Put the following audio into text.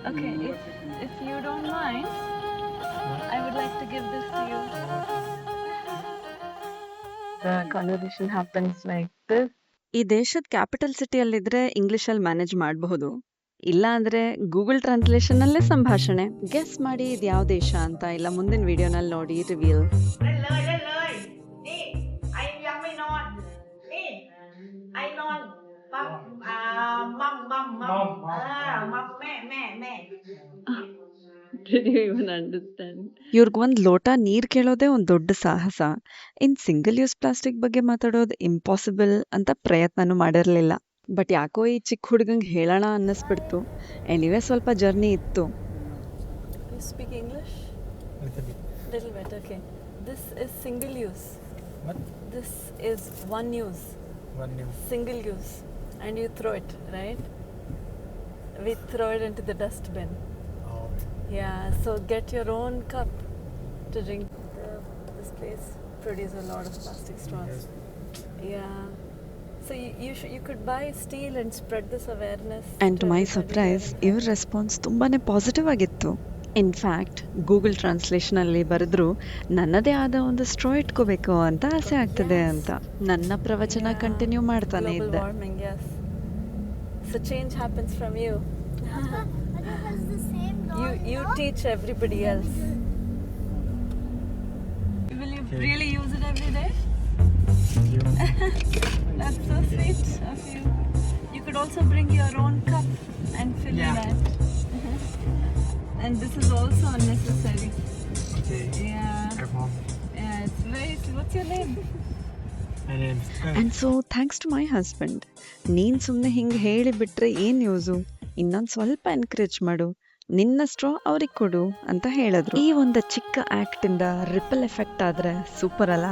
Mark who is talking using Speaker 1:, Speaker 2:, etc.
Speaker 1: Okay, if you don't mind, I would like to give this to you. The conversation happens like this.
Speaker 2: ಈ ದೇಶದ capital ಸಿಟಿಯಲ್ಲಿದ್ರೆ ಇಂಗ್ಲಿಷಲ್ಲಿ manage ಮಾಡಬಹುದು. ಇಲ್ಲ ಅಂದ್ರೆ Google translation ಅಲ್ಲೇ ಸಂಭಾಷಣೆ. ಗೆಸ್ ಮಾಡಿ ಇದು ಯಾವ ದೇಶ ಅಂತ, ಇಲ್ಲ ಮುಂದಿನ ವಿಡಿಯೋನಲ್ಲಿ ನೋಡಿ reveal.
Speaker 3: เล่นเลยเล่นเลยนี่ไอยังไม่นอนนี่ไอนอนปั๊บมัมมัมมัมมัมแม่
Speaker 1: Did you even understand?
Speaker 2: ಇವ್ರಿಗೊಂದು ಲೋಟ ನೀರ್ ಕೇಳೋದೇ ಒಂದು ದೊಡ್ಡ ಸಾಹಸ. ಇನ್ ಸಿಂಗಲ್ ಯೂಸ್ ಪ್ಲಾಸ್ಟಿಕ್ ಬಗ್ಗೆ ಮಾತಾಡೋದು ಇಂಪಾಸಿಬಲ್ ಅಂತ ಪ್ರಯತ್ನನೂ ಮಾಡಿರಲಿಲ್ಲ. ಬಟ್ ಯಾಕೋ ಈ ಚಿಕ್ಕ ಹುಡುಗಂಗೆ ಹೇಳೋಣ ಅನ್ನಿಸ್ಬಿಡ್ತು. ಎನಿವೆ ಸ್ವಲ್ಪ ಜರ್ನಿ ಇತ್ತು.
Speaker 1: You speak English? Little bit, okay. This is single use.
Speaker 4: What?
Speaker 1: This is one use.
Speaker 4: One new.
Speaker 1: Single use. And you throw it, right? We throw it into the dustbin.
Speaker 4: Oh.
Speaker 1: Yeah, so get your own cup to drink. This place produces a lot of plastic straws.
Speaker 4: Yes.
Speaker 1: Yeah. So you could buy steel and spread this awareness.
Speaker 2: And to my
Speaker 1: everybody
Speaker 2: surprise
Speaker 1: and-
Speaker 2: ಇವ್ರ response ತುಂಬಾ positive ಆಗಿತ್ತು. In fact Google ಟ್ರಾನ್ಸ್ಲೇಷನಲ್ಲಿ ಬರೆದ್ರು, ನನ್ನದೇ ಆದ ಒಂದು ಸ್ಟ್ರೋ ಇಟ್ಕೋಬೇಕು ಅಂತ ಆಸೆ ಆಗ್ತದೆ ಅಂತ. ನನ್ನ ಪ್ರವಚನ
Speaker 1: Yeah.
Speaker 2: ಕಂಟಿನ್ಯೂ ಮಾಡ್ತಾನೆ
Speaker 1: Global
Speaker 2: ಇದ್ದೆ.
Speaker 1: warming, yes. So change happens from you.
Speaker 5: But it has the same doll.
Speaker 1: You teach everybody else. Will you
Speaker 4: Okay.
Speaker 1: really use it every day?
Speaker 4: Thank you.
Speaker 1: That's so sweet of you. You could also bring your own cup and fill
Speaker 4: Yeah.
Speaker 1: in that. And this is also unnecessary.
Speaker 4: Okay.
Speaker 1: Yeah.
Speaker 4: At home.
Speaker 1: Yeah, it's very. What's your name?
Speaker 4: My name is
Speaker 2: and so thanks to my husband. ನೀನು ಸುಮ್ಮನೆ ಹಿಂಗೆ ಹೇಳಿಬಿಟ್ರೆ ಏನು use, ಇನ್ನೊಂದು ಸ್ವಲ್ಪ encourage ಮಾಡು, ನಿನ್ನ ಸ್ಟ್ರೋ ಅವ್ರಿಗೆ ಕೊಡು ಅಂತ ಹೇಳಿದ್ರು. ಈ ಒಂದು ಚಿಕ್ಕ ಆ್ಯಕ್ಟಿಂದ ರಿಪಲ್ ಎಫೆಕ್ಟ್ ಆದರೆ ಸೂಪರ್ ಅಲ್ಲ?